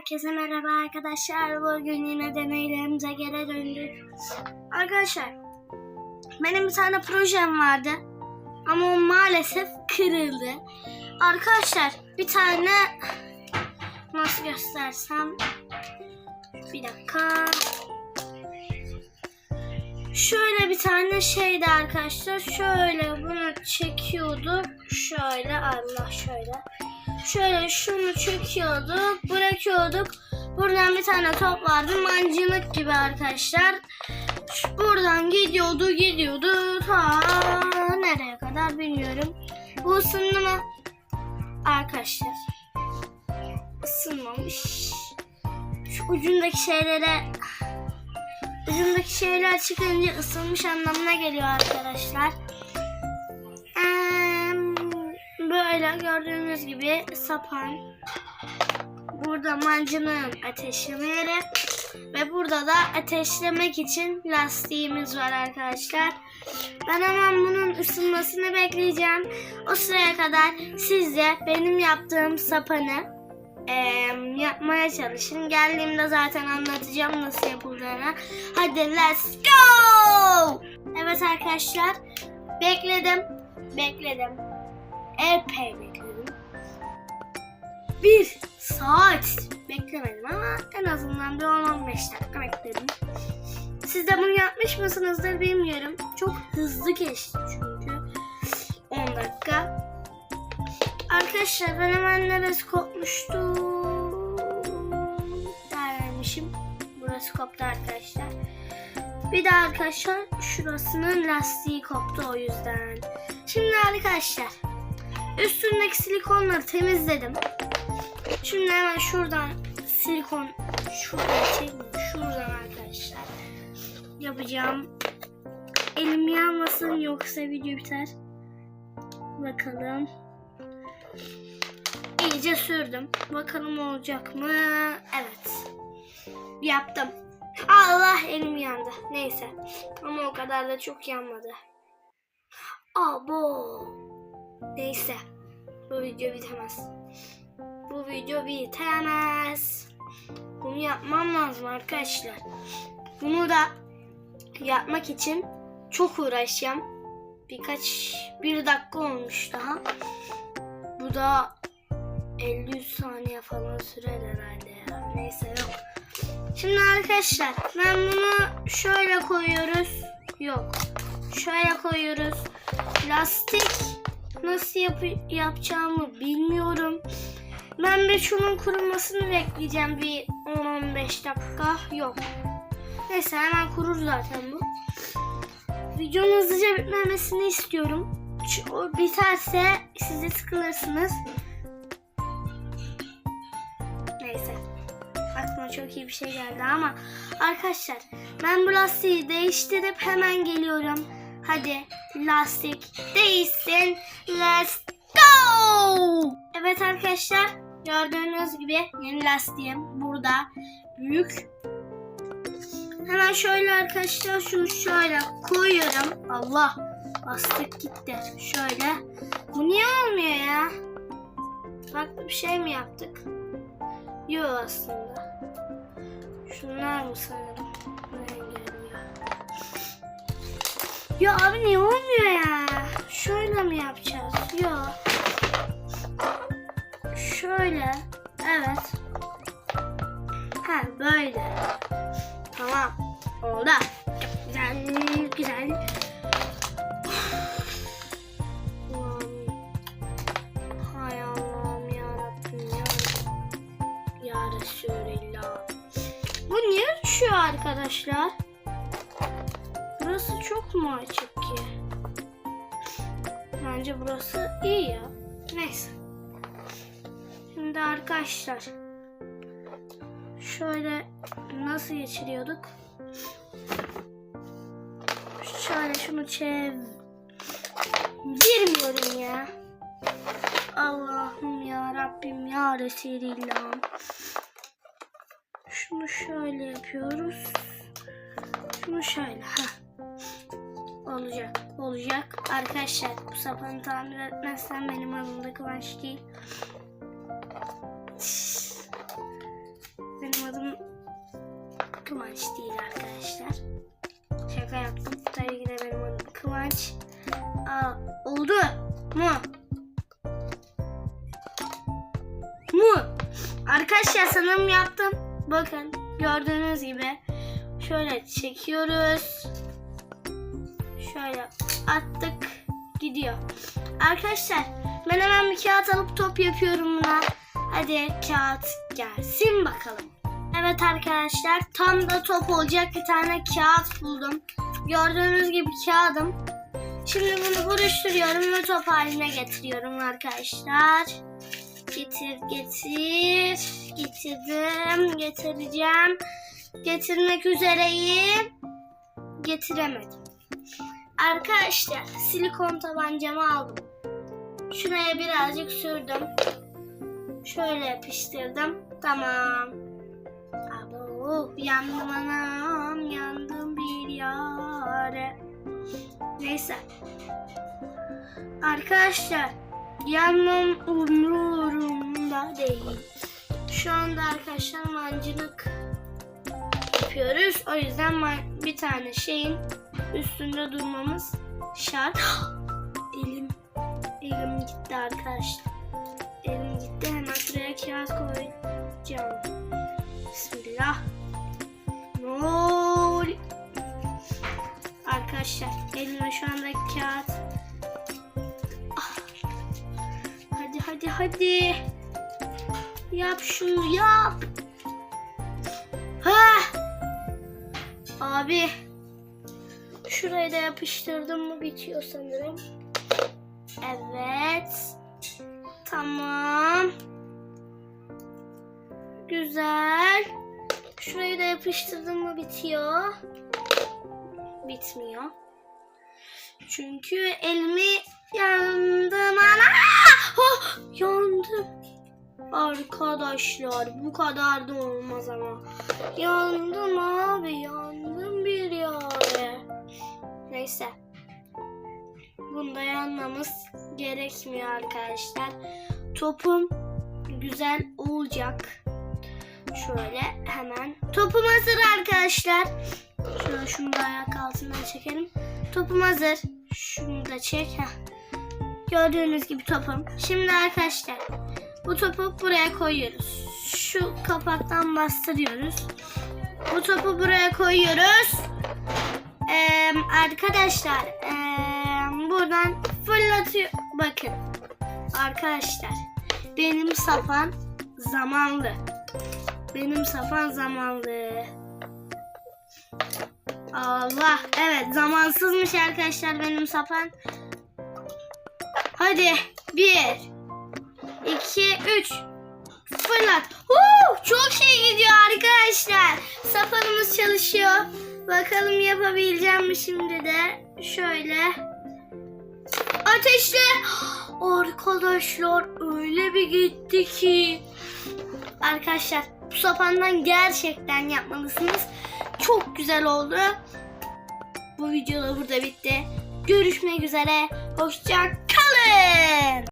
Herkese merhaba arkadaşlar. Bugün yine deneylerimize geri döndük. Arkadaşlar benim bir tane projem vardı ama o maalesef kırıldı. Arkadaşlar bir tane nasıl göstersem, bir dakika. Şöyle bir tane şeydi arkadaşlar. Şöyle bunu çekiyorduk. Şöyle Allah şöyle. Şöyle şunu çekiyorduk, bırakıyorduk. Buradan bir tane top vardı. Mancınık gibi arkadaşlar. Buradan gidiyordu. Ta nereye kadar bilmiyorum. Bu ısındı mı? Arkadaşlar. Isınmamış. Şu ucundaki şeyler çıkınca ısınmış anlamına geliyor arkadaşlar. Böyle gördüğünüz gibi sapan. Burada mancının ateşleme yeri. Ve burada da ateşlemek için lastiğimiz var arkadaşlar. Ben hemen bunun ısınmasını bekleyeceğim. O sıraya kadar siz de benim yaptığım sapanı yapmaya çalışın. Geldiğimde zaten anlatacağım nasıl yapıldığını. Hadi let's go! Evet arkadaşlar, bekledim. Epey bekledim. 1 saat beklemedim ama en azından bir 10-15 dakika bekledim. Siz de bunu yapmış mısınızdır bilmiyorum. Çok hızlı geçti çünkü 10 dakika. Arkadaşlar ben hemen neresi kopmuştu dermişim. Burası koptu arkadaşlar. Bir de arkadaşlar şurasının lastiği koptu o yüzden. Şimdi arkadaşlar üstündeki silikonları temizledim. Şimdi hemen şuradan silikon şuradan arkadaşlar yapacağım. Elim yanmasın yoksa video biter. Bakalım. İyice sürdüm. Bakalım olacak mı? Evet. Yaptım. Allah, elim yandı. Neyse. Ama o kadar da çok yanmadı. Abo. Neyse. Bu video bitemez. Bunu yapmam lazım arkadaşlar. Bunu da yapmak için çok uğraşacağım. Bir dakika olmuş daha. Bu da 50 saniye falan sürer herhalde ya. Neyse yok. Şimdi arkadaşlar ben bunu şöyle koyuyoruz. Yok. Şöyle koyuyoruz. Lastik nasıl yapacağımı bilmiyorum. Ben bir şunun kurumasını bekleyeceğim bir 10-15 dakika. Yok. Neyse hemen kurur zaten bu. Videonun hızlıca bitmemesini istiyorum. O biterse siz de sıkılırsınız. Neyse. Aklıma çok iyi bir şey geldi ama arkadaşlar ben bu lastiği değiştirip hemen geliyorum. Hadi lastik değişsin. Let's go! Evet arkadaşlar gördüğünüz gibi yeni lastiğim burada. Büyük. Hemen şöyle arkadaşlar şunu şöyle koyuyorum. Allah, lastik gitti. Şöyle. Bu niye olmuyor ya? Farklı bir şey mi yaptık? Yok aslında. Şunlar mı sanırım? Buraya geliyor. Ya abi niye olmuyor ya? Şöyle mi yapacağız? Yok. Şöyle. Evet. Ha böyle. Tamam. Oldu. Çok güzel. Hay Allah'ım yarabbim ya. Ya Resulallah. Bu niye düşüyor arkadaşlar? Burası çok mu açık ki? Bence burası iyi ya. Neyse. Şimdi arkadaşlar şöyle nasıl geçiriyorduk? Şöyle şunu çevirmiyorum ya. Allah'ım ya Rabbim ya Resulallah. Şunu şöyle yapıyoruz. Şunu şöyle. Olacak. Arkadaşlar bu sapanı tamir etmezsem benim adım da Kıvanç değil. Kıvanç değil arkadaşlar. Şaka yaptım. Tabii ki de benim adım Kıvanç. Oldu mu? Arkadaşlar sanırım yaptım. Bakın gördüğünüz gibi şöyle çekiyoruz. Şöyle attık, gidiyor. Arkadaşlar ben hemen bir kağıt alıp top yapıyorum buna. Hadi kağıt gelsin bakalım. Evet arkadaşlar, tam da top olacak bir tane kağıt buldum. Gördüğünüz gibi kağıdım. Şimdi bunu buruşturuyorum ve top haline getiriyorum arkadaşlar. Getireceğim. Getirmek üzereyim. Getiremedim. Arkadaşlar silikon tabancamı aldım. Şuraya birazcık sürdüm. Şöyle yapıştırdım. Tamam. Yandım anam, yandım bir yare. Neyse. Arkadaşlar yanmam umurumda değil. Şu anda arkadaşlar mancınık yapıyoruz. O yüzden bir tane şeyin üstünde durmamız şart. Elim gitti arkadaşlar. Elim gitti. Hemen şuraya kağıt koyacağım. Bismillah. Arkadaşlar elimde şu anda kağıt. Hadi. Yap şunu, yap. Abi. Şurayı da yapıştırdım mı bitiyor sanırım. Evet. Tamam. Güzel. Şurayı da yapıştırdım mı bitiyor. Bitmiyor. Çünkü elimi yandım. Yandım. Arkadaşlar bu kadar da olmaz ama. Yandım abi, yandım bir yere. Neyse. Bunda yanmamız gerekmiyor arkadaşlar. Topum güzel olacak. Şöyle hemen. Topum hazır arkadaşlar. Şöyle şunu da ayak altından çekelim. Topum hazır. Şunu da çek. Gördüğünüz gibi topum. Şimdi arkadaşlar bu topu buraya koyuyoruz. Şu kapaktan bastırıyoruz. Bu topu buraya koyuyoruz. Arkadaşlar buradan fırlatıyor. Bakın arkadaşlar benim sapan zamanlı. Allah, evet zamansızmış arkadaşlar benim sapan. Hadi 1 2 3 fırlat. Çok iyi gidiyor arkadaşlar. Sapanımız çalışıyor. Bakalım yapabileceğim mi şimdi de. Şöyle. Ateşle. Arkadaşlar öyle bir gitti ki. Arkadaşlar bu sapandan gerçekten yapmalısınız. Çok güzel oldu. Bu video da burada bitti. Görüşmek üzere. Hoşça kalın.